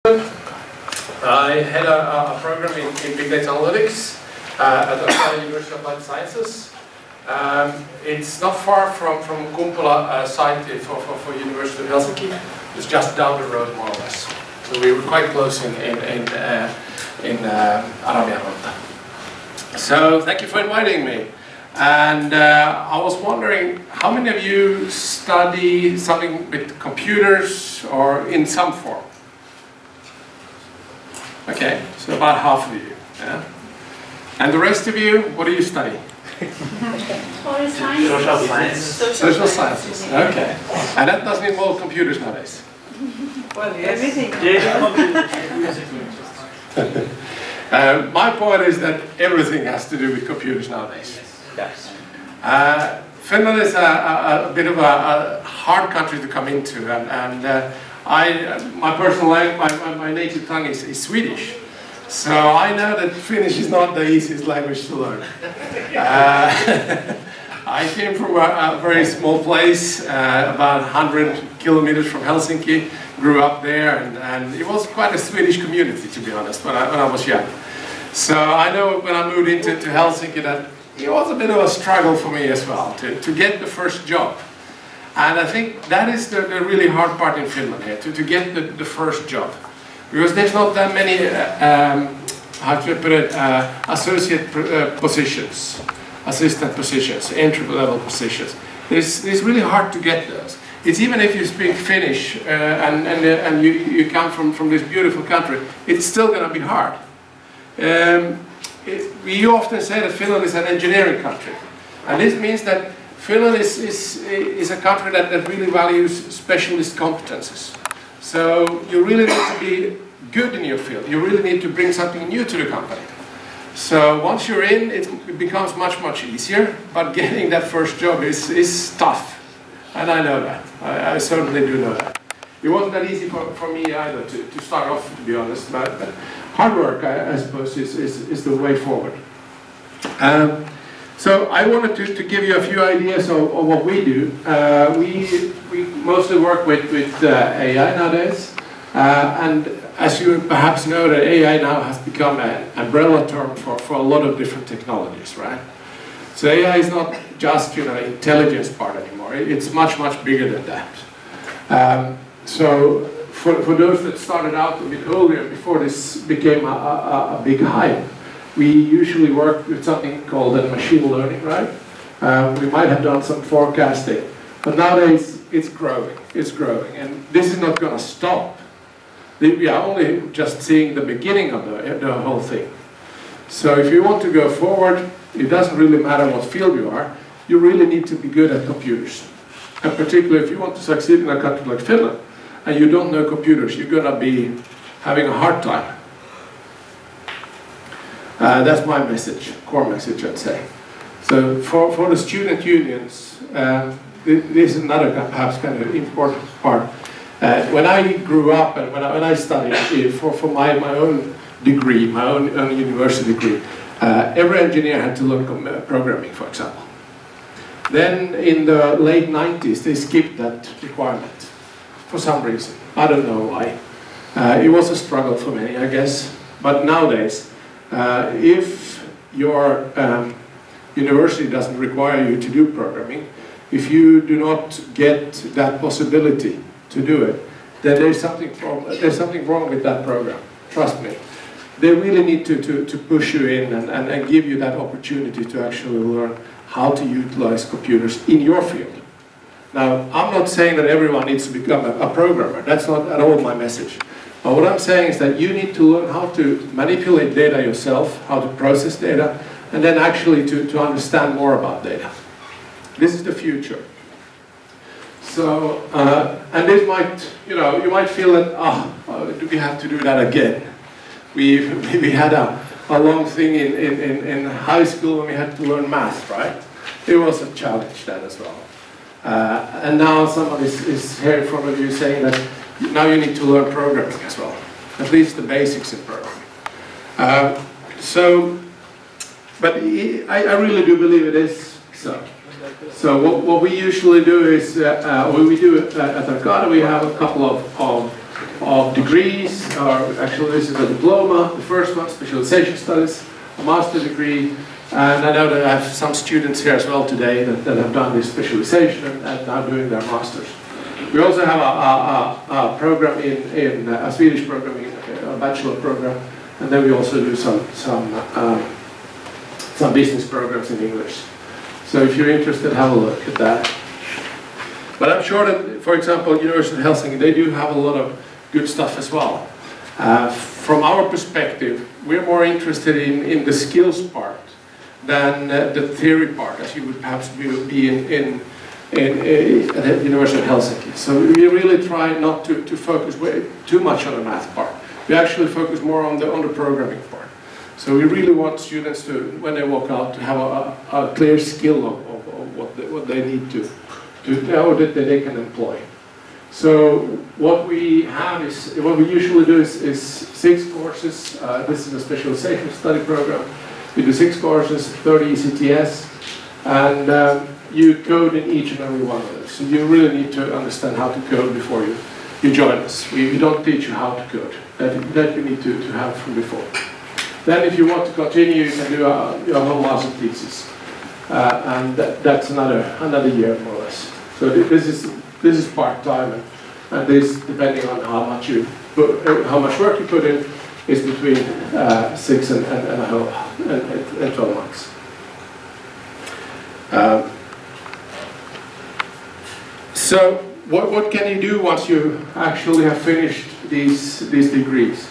I had a program in Big Data Analytics at the University of Life Sciences. It's not far from Kumpula site for University of Helsinki. It's just down the road, more or less. So we were quite close in Arabianranta. So thank you for inviting me. And I was wondering, how many of you study something with computers or in some form? Okay, so about half of you. Yeah? And the rest of you, what do you study? Social sciences. Social sciences, okay. And that doesn't involve computers nowadays? Well, yes. Everything. My point is that everything has to do with computers nowadays. Yes. Finland is a bit of a hard country to come into, and my personal language, my native tongue is Swedish. So I know that Finnish is not the easiest language to learn. I came from a very small place, about 100 kilometers from Helsinki, grew up there, and it was quite a Swedish community, to be honest, when I was young. So I know when I moved into Helsinki that it was a bit of a struggle for me as well, to get the first job. And I think that is the really hard part in Finland here, to get the first job. Because there's not that many, how to put it, associate positions, assistant positions, entry-level positions. It's really hard to get those. It's even if you speak Finnish and you come from this beautiful country, it's still going to be hard. We often say that Finland is an engineering country. And this means that Finland is a country that really values specialist competences. So you really need to be good in your field. You really need to bring something new to the company. So once you're in, it becomes much easier, but getting that first job is tough. And I know that. I certainly do know that. It wasn't that easy for me either to start off, to be honest, but hard work, I suppose, is the way forward. So I wanted to give you a few ideas of what we do. We mostly work with AI nowadays, and as you perhaps know, that AI now has become an umbrella term for a lot of different technologies, right? So AI is not just intelligence part anymore. It's much bigger than that. So for those that started out a bit earlier, before this became a big hype, we usually work with something called machine learning, right? We might have done some forecasting, but nowadays it's growing, and this is not going to stop. We are only just seeing the beginning of the whole thing. So if you want to go forward, it doesn't really matter what field you are, you really need to be good at computers. And particularly if you want to succeed in a country like Finland, and you don't know computers, you're going to be having a hard time. That's my message, core message, I'd say. So for the student unions, this is another perhaps kind of important part. When I grew up and when I studied for my own degree, my own university degree, every engineer had to learn programming, for example. Then in the late 90s, they skipped that requirement for some reason. I don't know why. It was a struggle for many, I guess. But nowadays, if your university doesn't require you to do programming, if you do not get that possibility to do it, then there's something wrong with that program. Trust me. They really need to push you in and give you that opportunity to actually learn how to utilize computers in your field. Now, I'm not saying that everyone needs to become a programmer. That's not at all my message. But what I'm saying is that you need to learn how to manipulate data yourself, how to process data, and then actually to understand more about data. This is the future. So, and this might, you might feel that, do we have to do that again? We had a long thing in high school when we had to learn math, right? It was a challenge, that as well. And now somebody is here in front of you saying that now you need to learn programming as well, at least the basics in programming. But I really do believe it is so. So what we usually do is, when we do at Arcada, we have a couple of of degrees, or actually this is a diploma, the first one, specialization studies, a master degree, and I know that I have some students here as well today that have done this specialization and now doing their masters. We also have a program in a Swedish program, a bachelor program, and then we also do some business programs in English. So if you're interested, have a look at that. But I'm sure that, for example, University of Helsinki, they do have a lot of good stuff as well. From our perspective, we're more interested in the skills part than the theory part, as you would perhaps be in at the University of Helsinki. So we really try not to focus too much on the math part. We actually focus more on the programming part. So we really want students to, when they walk out, to have a clear skill of what they need to know that they can employ. So what we have is, what we usually do is 6 courses. This is a specialization study program. We do 6 courses, 30 ECTS, and you code in each and every one of those. So you really need to understand how to code before you join us. We don't teach you how to code. That you need to have from before. Then if you want to continue, you can do your whole master thesis. And that's another year more or less. So this is part-time, and this, depending on how much work you put in, is between 6 and 12 months. So what can you do once you actually have finished these degrees?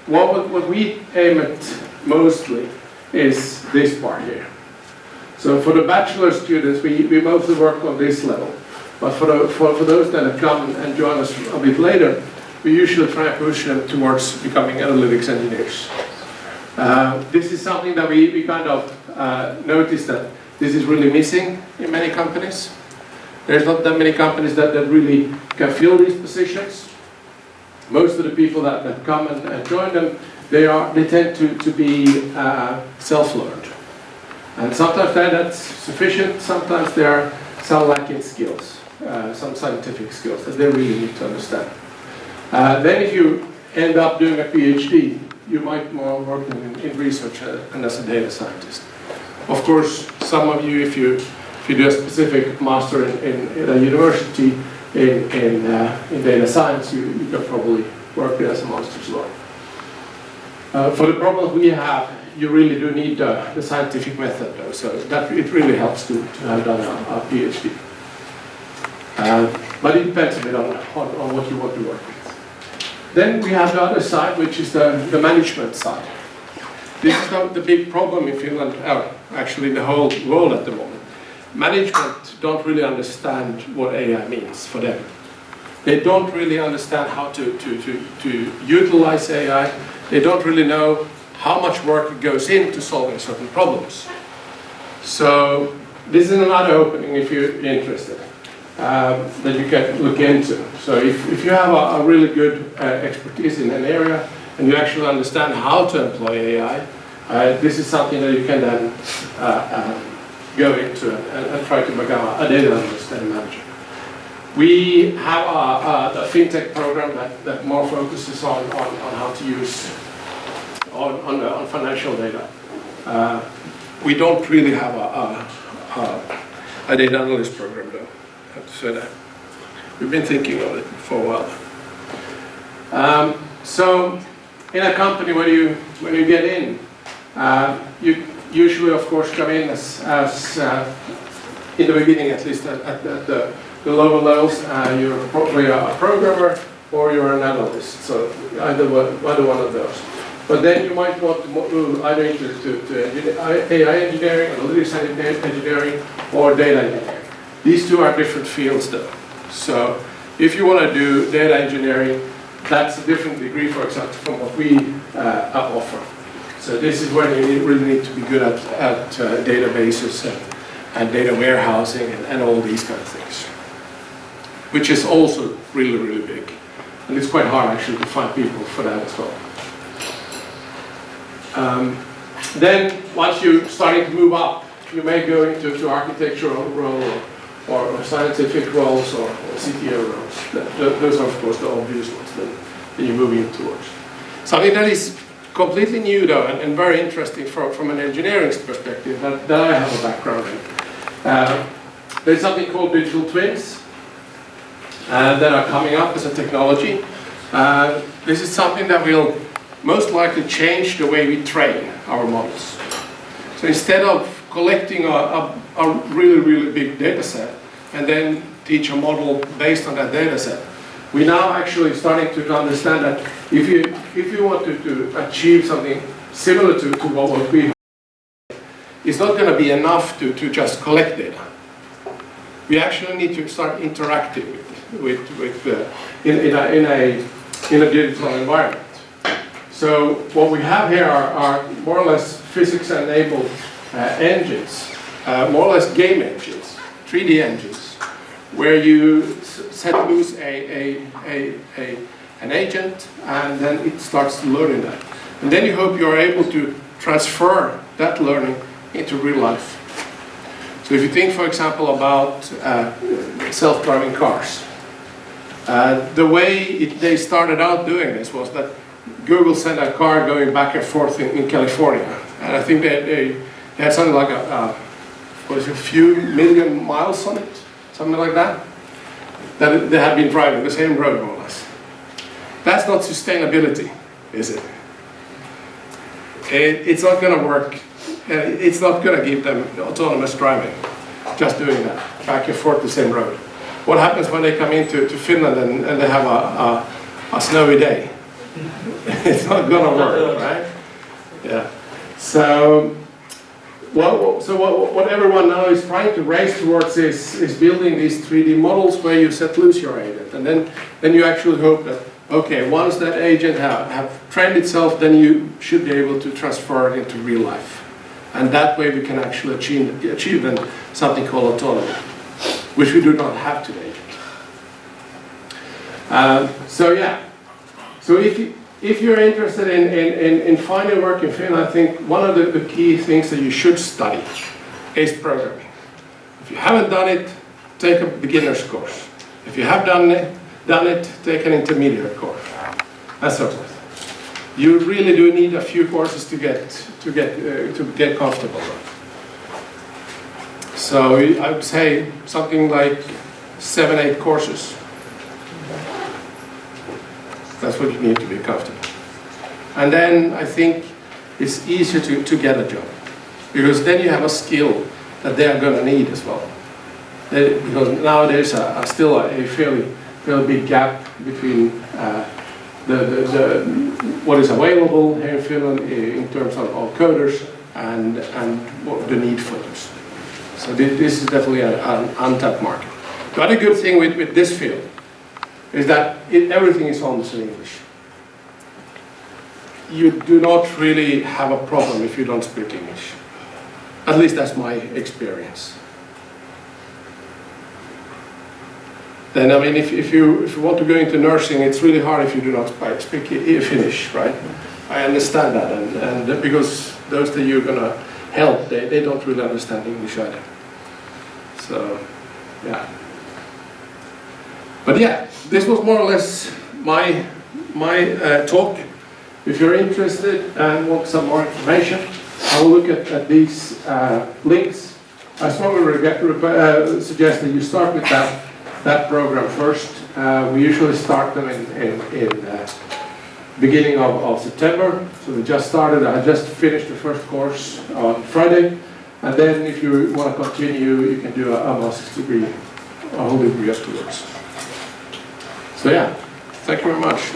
What we aim at mostly is this part here. So for the bachelor students, we mostly work on this level. But for those that have come and join us a bit later, we usually try and push them towards becoming analytics engineers. This is something that we kind of noticed that this is really missing in many companies. There's not that many companies that really can fill these positions. Most of the people that come and join them, they tend to be self-learned. And sometimes that's sufficient, sometimes there are some lacking skills, some scientific skills that they really need to understand. Then if you end up doing a PhD, you might more work in research and as a data scientist. Of course, some of you, if you do a specific master in a university in data science, you can probably work as a master as well. For the problems we have, you really do need the scientific method, though, so that it really helps to have done a PhD. But it depends a bit on what you want to work with. Then we have the other side, which is the management side. This is the big problem in Finland, actually in the whole world at the moment. Management don't really understand what AI means for them. They don't really understand how to utilize AI. They don't really know how much work goes into solving certain problems. So this is another opening if you're interested, that you can look into. So if you have a really good expertise in an area and you actually understand how to employ AI, this is something that you can then go into and try to become a data analyst and manager. We have a fintech program that more focuses on how to use on financial data. We don't really have a data analyst program, though. I have to say that. We've been thinking of it for a while. So in a company, when you get in, you usually, of course, come in as in the beginning, at least at the lower levels, you're probably a programmer or you're an analyst. So either one of those. But then you might want to move either into AI engineering, analytics engineering, or data engineering. These two are different fields, though. So if you want to do data engineering, that's a different degree, for example, from what we offer. So this is where you really need to be good at databases and data warehousing and all these kind of things, which is also really, really big. And it's quite hard, actually, to find people for that as well. Then, once you're starting to move up, you may go into architectural role or scientific roles or CTO roles. Those are, of course, the obvious ones that you're moving towards. Something that is completely new, though, and very interesting from an engineering perspective that I have a background in. There's something called digital twins that are coming up as a technology. This is something that will most likely change the way we train our models. So instead of collecting a really, really big data set and then teach a model based on that data set, we now actually starting to understand that if you want to achieve something similar to what we, it's not going to be enough to just collect data. We actually need to start interacting in a digital environment. So what we have here are more or less physics-enabled engines, more or less game engines, 3D engines, where you set loose an agent and then it starts learning that. And then you hope you're able to transfer that learning into real life. So if you think, for example, about self-driving cars, the way they started out doing this was that Google sent a car going back and forth in California, and I think they had something like a few million miles on it, something like that, that they had been driving the same road more or less. That's not sustainability, is it? It's not going to work. It's not going to give them autonomous driving, just doing that, back and forth the same road. What happens when they come into Finland and they have a snowy day? It's not going to work, right? Yeah. So what everyone now is trying to race towards is building these 3D models where you set loose your agent, and then you actually hope that, okay, once that agent have trained itself, then you should be able to transfer it into real life. And that way we can actually achieve then something called autonomy, which we do not have today. So yeah, so if you're interested in finding work in Finland, I think one of the key things that you should study is programming. If you haven't done it, take a beginner's course. If you have done it, take an intermediate course, and so forth. You really do need a few courses to get comfortable. So I would say something like 7-8 courses. That's what you need to be comfortable. And then I think it's easier to get a job, because then you have a skill that they are going to need as well. Because now there's still a fairly big gap between what is available here in Finland in terms of coders and what the need for those. So this is definitely an untapped market. The other good thing with this field is that everything is almost in English. You do not really have a problem if you don't speak English. At least that's my experience. Then, I mean, if you want to go into nursing, it's really hard if you do not speak Finnish, right? I understand that, and because those that you're going to help, they don't really understand English either. So, yeah. But yeah, this was more or less my talk. If you're interested and want some more information, I will look at these links. I strongly suggest that you start with that program first. We usually start them in beginning of September. So we just started. I just finished the first course on Friday, and then if you want to continue, you can do a master's degree, a whole degree afterwards. So yeah, thank you very much.